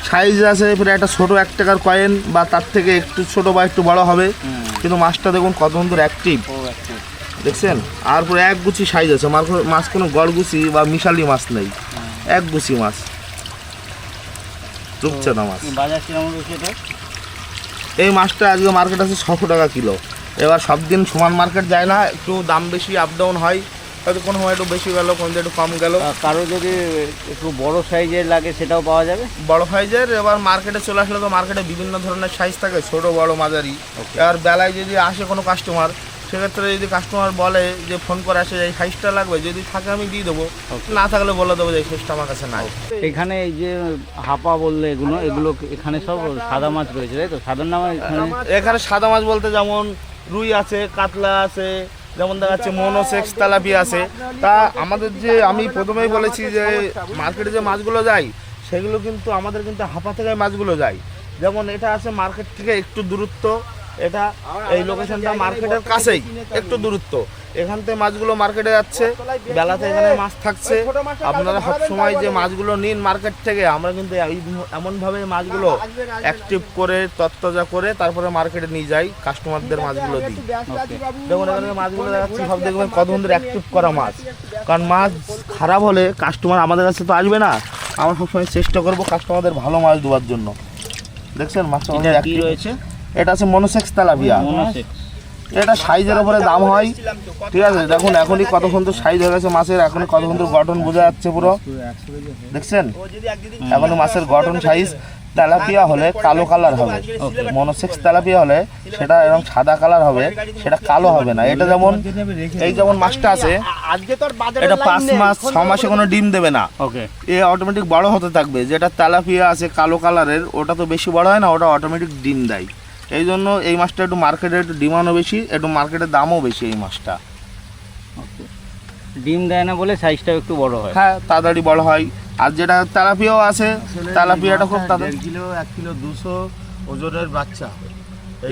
সাইজ আছে প্রায় একটা ছোটো 1 টাকার কয়েন বা তার থেকে একটু ছোট বা একটু বড় হবে, কিন্তু মাছটা দেখুন কত সুন্দর অ্যাক্টিভ দেখছেন। আর পুরো এক গুছি সাইজ আছে, মাছ কোনো গড়গুছি বা মিশালি মাছ নেই, এক গুছি মাছ। রূপচাঁদা মাছ বাজার কিরকম রয়েছে এটা? এই মাছটা আজকে মার্কেট আছে 600 টাকা কিলো। এবার সব দিন সমান মার্কেট যায় না, একটু দাম বেশি আপ ডাউন হয়, হয়তো কোনো সময় একটু বেশি গেল, কোনো একটু কম গেল। কারো যদি একটু বড় সাইজের লাগে সেটাও পাওয়া যাবে? বড় সাইজের এবার মার্কেটে চলে আসলে তো মার্কেটে বিভিন্ন ধরনের সাইজ থাকে, ছোট বড় মাঝারি। এবার বেলায় যদি আসে কোনো কাস্টমার, সেক্ষেত্রে যদি কাস্টমার বলে যে ফোন করে আসে এই সাইজটা লাগবে, যদি থাকে আমি দিয়ে দেবো, না থাকলে বলে দেবো যে এই সাইজটা আমার কাছে নাই। এখানে এই যে হাপা বললে এগুলো এখানে সব সাদা মাছ রয়েছে, তাই তো? সাধারণ নাম এখানে সাদা মাছ বলতে যেমন রুই আছে, কাতলা আছে, যেমন দেখা যাচ্ছে মনোসেক্স, তেলাপিয়া আছে। তা আমাদের যে আমি প্রথমেই বলেছি যে মার্কেটে যে মাছগুলো যায় সেগুলো কিন্তু আমাদের কিন্তু হাপা থেকে মাছগুলো যায়। যেমন এটা আছে মার্কেট থেকে একটু দূরত্ব, এটা এই লোকেশনটা মার্কেটের কাছেই একটু দূরত্ব, এখান থেকে মাছগুলো মার্কেটে যাচ্ছে, বেলাতে এখানে মাছ থাকছে। আপনারা সব সময় যে মাছগুলো নিন মার্কেট থেকে, আমরা কিন্তু এমনভাবে মাছগুলো অ্যাক্টিভ করে তত্তাজা করে তারপরে মার্কেটে নিয়ে যাই, কাস্টমারদের মাছগুলো দিই। দেখুন এখানে মাছগুলো দেখাচ্ছি, সব দেখবেন কত সুন্দর অ্যাক্টিভ করা মাছ। কারণ মাছ খারাপ হলে কাস্টমার আমাদের কাছে তো আসবে না, আমরা সবসময় চেষ্টা করবো কাস্টমারদের ভালো মাছ দেওয়ার জন্য। দেখছেন মাছটা কি রয়েছে? এটা আছে মনোসেক্স তেলাপিয়া। এটা সাইজের উপরে দাম হয়, ঠিক আছে। দেখুন এখনই কত সুন্দর সাইজ হয়ে গেছে মাছের, এখনই কত সুন্দর গঠন বোঝা যাচ্ছে পুরো, দেখছেন এখনই মাছের গঠন সাইজ। তেলাপিয়া হলে কালো কালার হবে, মনোসেক্স তেলাপিয়া হলে সেটা এরকম সাদা কালার হবে, সেটা কালো হবে না। এটা যেমন এই যেমন মাছটা আছে, এটা 5 মাস 6 মাসে কোনো ডিম দেবে না, এ অটোমেটিক বড় হতে থাকবে। যেটা তেলাপিয়া আছে কালো কালারের, ওটা তো বেশি বড় হয় না, ওটা অটোমেটিক ডিম দেয়। এই জন্য এই মাছটা একটু মার্কেটে একটু ডিমান্ডও বেশি, একটু মার্কেটের দামও বেশি এই মাছটা। ডিম দেয় না বলে সাইজটাও একটু বড় হয়। হ্যাঁ তাড়াতাড়ি বড় হয়। আর যেটা তেলাপিয়াও আছে, তেলাপিয়াটা খুব তাড়াতাড়ি 1 কিলো 1 কিলো 200 ওজনের বাচ্চা।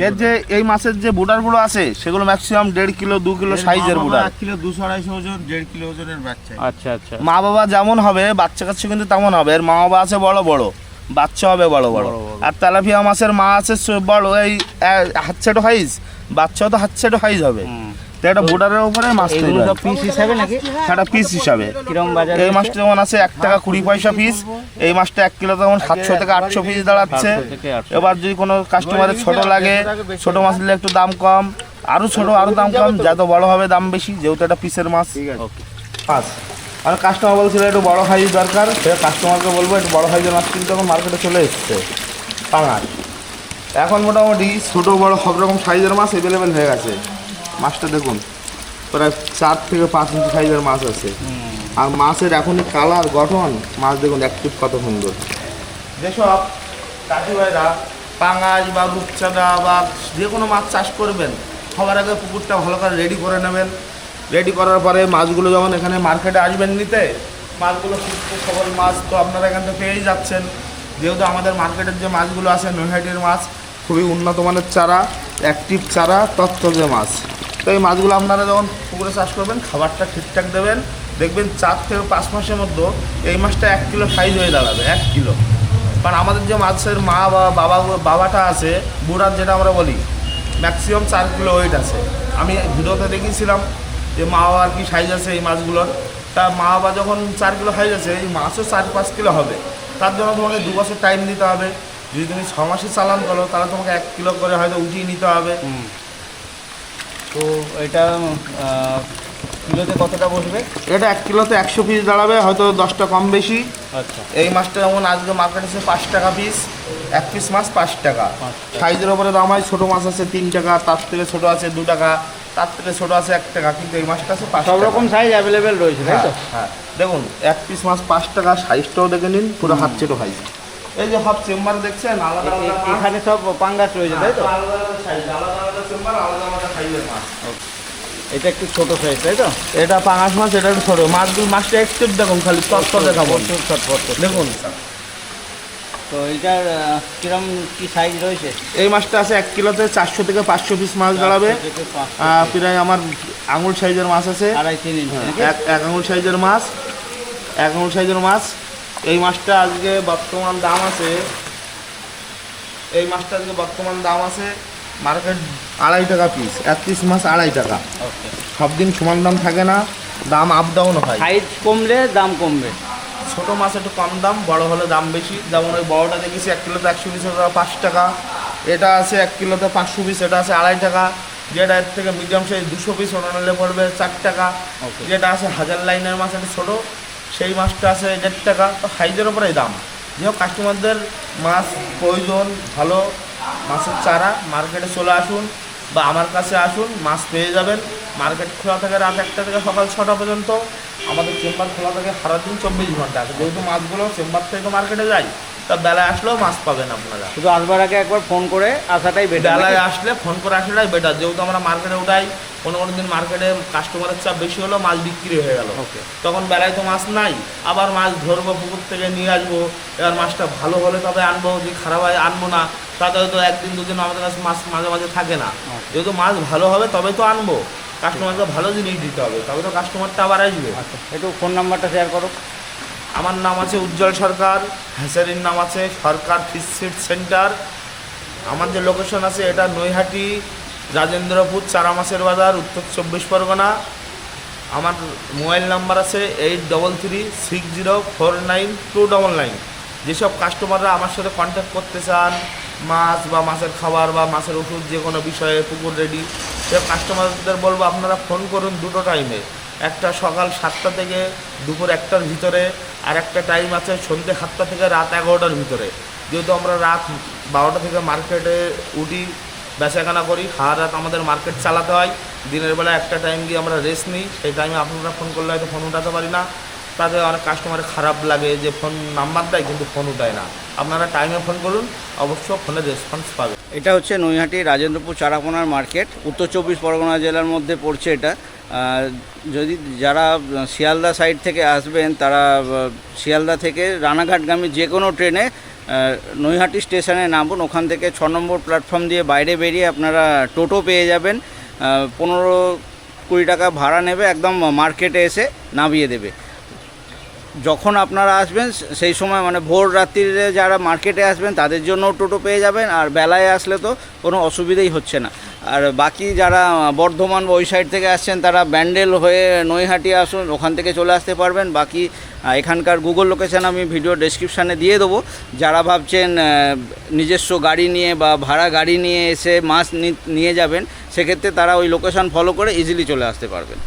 এর যে এই মাছের যে বুটারগুলো আছে সেগুলো ম্যাক্সিমাম 1.5 কিলো 2 কিলো সাইজের বুটার। 1 কিলো 200 250 ওজন, 1.5 কিলো ওজনের বাচ্চা। আচ্ছা আচ্ছা। মা বাবা যেমন হবে বাচ্চা কাচ্চা কিন্তু তেমন হবে। এর মা বাবা আছে বড় বড়, বাচ্চা হবে বড় বড়। আর তেলাপিয়া মাছের মা আছে বড়, এই হাত ছেটো হাইজ, বাচ্চাও তো হাত ছেটো হাইজ হবে। তো এটা বুটারের উপরে মাছ তৈরি হয়। পিস হিসাবে নাকি? সেটা পিস হিসাবে। কিরকম বাজার? এই মাছটা যেমন আছে 1 টাকা 20 পয়সা পিস। এই মাছটা 1 কিলো যেমন 700 থেকে 800 পিস দাঁড়াচ্ছে। এবার যদি কোনো কাস্টমারের ছোট লাগে, ছোট মাছ নিলে একটু দাম কম, আরও ছোট আরও দাম কম, যত বড় হবে দাম বেশি, যেহেতু এটা পিসের মাছ। মাছ আর কাস্টমার বলছিল একটু বড় সাইজ দরকার, সেটা কাস্টমারকে বলবো একটু বড় সাইজের মাছ কিন্তু এখন মার্কেটে চলে এসছে। পাঙাশ এখন মোটামুটি ছোটো বড় সব রকম সাইজের মাছ অ্যাভেলেবেল হয়ে গেছে। মাছটা দেখুন প্রায় 4 থেকে 5 ইঞ্চি সাইজের মাছ আছে। আর মাছের এখনই কালার গঠন, মাছ দেখুন অ্যাক্টিভ কত সুন্দর। যেসব চাষি ভাইরা পাঙাশ বা রূপচাঁদা বা যে কোনো মাছ চাষ করবেন, সবার আগে পুকুরটা ভালো করে রেডি করে নেবেন। রেডি করার পরে মাছগুলো যখন এখানে মার্কেটে আসবেন নিতে, মাছগুলো সুস্থ সবল মাছ তো আপনারা এখান থেকে পেয়েই যাচ্ছেন। যেহেতু আমাদের মার্কেটের যে মাছগুলো আছে নৈহাটির মাছ, খুবই উন্নত মানের চারা, অ্যাক্টিভ চারা, তত্ত্বজে মাছ। তো এই মাছগুলো আপনারা যখন পুকুরে চাষ করবেন খাবারটা ঠিকঠাক দেবেন, দেখবেন 4 থেকে 5 মাসের মধ্যে এই মাছটা 1 কিলো সাইজ হয়ে দাঁড়াবে, 1 কিলো। কারণ আমাদের যে মাছের মা বা বাবাটা আছে বুড়ার যেটা আমরা বলি, ম্যাক্সিমাম 4 কিলো ওয়েট আছে। আমি ভিডিওতে দেখিয়েছিলাম যে মা বাবার কী সাইজ আছে এই মাছগুলোর। তা মা বাবা যখন 4 কিলো সাইজ আছে, এই মাছও 4-5 কিলো হবে। তার জন্য তোমাকে 2 বছর টাইম দিতে হবে। যদি তুমি 6 মাসে চালান করো তাহলে তোমাকে 1 কিলো করে হয়তো উঠিয়ে নিতে হবে। তো এটা কিলোতে কতটা বসবে? এটা 1 কিলোতে 100 পিস দাঁড়াবে, হয়তো 10টা কম বেশি। আচ্ছা, এই মাছটা যেমন আজকে মার্কেটে আছে 5 টাকা পিস, 1 পিস মাছ 5 টাকা। সাইজের ওপরে দাম হয়, ছোটো মাছ আছে 3 টাকা, তার থেকে ছোটো আছে 2 টাকা, তার থেকে ছোটো আছে 1 টাকা, কিন্তু এই মাছটা আছে 5 সব টাকা। রকম সাইজ অ্যাভেলেবেল রয়েছে, তাই তো? হ্যাঁ, দেখুন 1 পিস মাছ 5 টাকা, সাইজটাও দেখে নিন, পুরো হাত চেটো সাইজ। এই যে সব চেম্বার দেখছেন আলাদা আলাদা মাছ। এখানে সব পাঙ্গাস রয়েছে, তাই তো? আলাদা আলাদা সাইজ, আলাদা আলাদা চেম্বার, আলাদা আলাদা সাইজের মাছ। এটা একটু ছোট সাইজ, তাই তো? এটা পাঙাশ মাছ, এটা একটু ছোটো মাছগুলো। মাছটা এক্সটেপ দেখুন, খালি তত্ত্ব দেখাবো দেখুন। তো এটার কিরম কি সাইজ রয়েছে? এই মাছটা আছে 1 কিলোতে 400 থেকে 500 পিস মাছ দাঁড়াবে। প্রায় আমার আঙুল সাইজের মাছ আছে, 2.5-3 ইঞ্চি নাকি? এক আঙুল সাইজের মাছ, 1 আঙুল সাইজের মাছ। এই মাছটা আজকে বর্তমান দাম আছে, এই মাছটা আজকে বর্তমান দাম আছে মার্কেট 2.5 টাকা পিস। 1 পিস মাছ 2.5 টাকা। ওকে। সব দিন সমান দাম থাকে না, দাম আপ ডাউন হয়। সাইজ কমলে দাম কমবে। ছোটো মাছ একটু কম দাম, বড় হলে দাম বেশি। যেমন ওই বড়টা দেখেছি 1 কিলোতে 100 পিস, ওটা 5 টাকা। এটা আছে 1 কিলোতে 500 পিস, এটা আছে 2.5 টাকা। যেটা এর থেকে মিডিয়াম সাইজ 200 পিস, ওটা নিলে পড়বে 4 টাকা। ওকে। যেটা আছে 1000 লাইনের মাছ, একটা ছোটো, সেই মাছটা আছে 1.5 টাকা। তো সাইজের ওপরেই দাম। যেহেতু কাস্টমারদের মাছ প্রয়োজন, ভালো মাছের চারা, মার্কেটে চলে আসুন বা আমার কাছে আসুন, মাছ পেয়ে যাবেন। মার্কেট খোলা থাকে রাত 1টা থেকে সকাল 6টা পর্যন্ত। আমাদের চেম্বার খোলা থাকে সারাদিন 24 ঘন্টা। যেহেতু মাছগুলো চেম্বার থেকে মার্কেটে যায়, তা বেলায় আসলেও মাছ পাবেন আপনারা। শুধু আসবার আগে একবার ফোন করে আসাটাই বেটার। বেলায় আসলে ফোন করে আসাটাই বেটার। যেহেতু আমরা মার্কেটে উঠাই, কোনো দিন মার্কেটে কাস্টমারের চাপ বেশি হলো, মাছ বিক্রি হয়ে গেল, ওকে। তখন বেলায় তো মাছ নাই, আবার মাছ ধরবো, পুকুর থেকে নিয়ে আসবো। এবার মাছটা ভালো হলে তবে আনবো, যদি খারাপ হয় আনবো না। তাতে হয়তো 1 দিন 2 দিন আমাদের কাছে মাছ মাঝে মাঝে থাকে না। যেহেতু মাছ ভালো হবে তবে তো আনবো, কাস্টমারকে ভালো জিনিস দিতে হবে, তবে তো কাস্টমারটা আবার আসবে। আচ্ছা, একটু ফোন নাম্বারটা শেয়ার করো। আমার নাম আছে উজ্জ্বল সরকার, হ্যাচারির নাম আছে সরকার ফিশ ফিড সেন্টার। আমার যে লোকেশন আছে এটা নৈহাটি রাজেন্দ্রপুর চারা মাছের বাজার, উত্তর 24 পরগনা। আমার মোবাইল নাম্বার আছে 8360492999। যেসব কাস্টমাররা আমার সাথে কন্ট্যাক্ট করতে চান, মাছ বা মাছের খাবার বা মাছের ওষুধ যে কোনো বিষয়ে, পুকুর রেডি, সেসব কাস্টমারদের বলবো আপনারা ফোন করুন 2টো টাইমে। একটা সকাল 7টা থেকে দুপুর 1টার ভিতরে, আর একটা টাইম আছে সন্ধ্যে 7টা থেকে রাত 11টার ভিতরে। যেহেতু আমরা রাত 12টা থেকে মার্কেটে উঠি, বেচাকেনা করি, সারা রাত আমাদের মার্কেট চালাতে হয়। দিনের বেলা একটা টাইম গিয়ে আমরা রেস্ট নিই, সেই টাইমে আপনারা ফোন করলে হয়তো ফোন উঠাতে পারি না। তাতে অনেক কাস্টমারের খারাপ লাগে যে ফোন নাম্বার দেয় কিন্তু ফোন উঠায় না। আপনারা টাইমে ফোন করুন, অবশ্য ফোনের রেসপন্স পাবেন। এটা হচ্ছে নৈহাটি রাজেন্দ্রপুর চারাপোনার মার্কেট, উত্তর 24 পরগনা জেলার মধ্যে পড়ছে এটা। যদি যারা শিয়ালদা সাইড থেকে আসবেন, তারা শিয়ালদা থেকে রানাঘাটগামী যে কোনো ট্রেনে নৈহাটি স্টেশনে নামুন। ওখান থেকে 6 নম্বর প্ল্যাটফর্ম দিয়ে বাইরে বেরিয়ে আপনারা টোটো পেয়ে যাবেন। 15-20 টাকা ভাড়া নেবে, একদম মার্কেটে এসে নামিয়ে দেবে। যখন আপনারা আসবেন সেই সময় মানে ভোর রাত্রিরে যারা মার্কেটে আসবেন তাদের জন্যও টোটো পেয়ে যাবেন, আর বেলায় আসলে তো কোনো অসুবিধাই হচ্ছে না। আর বাকি যারা বর্ধমান বা ওই সাইড থেকে আসছেন তারা ব্যান্ডেল হয়ে নৈহাটি আসুন, ওখান থেকে চলে আসতে পারবেন। বাকি এখানকার গুগল লোকেশান আমি ভিডিও ডেসক্রিপশানে দিয়ে দেবো। যারা ভাবছেন নিজস্ব গাড়ি নিয়ে বা ভাড়া গাড়ি নিয়ে এসে মাছ নিয়ে যাবেন, সেক্ষেত্রে তারা ওই লোকেশান ফলো করে ইজিলি চলে আসতে পারবেন।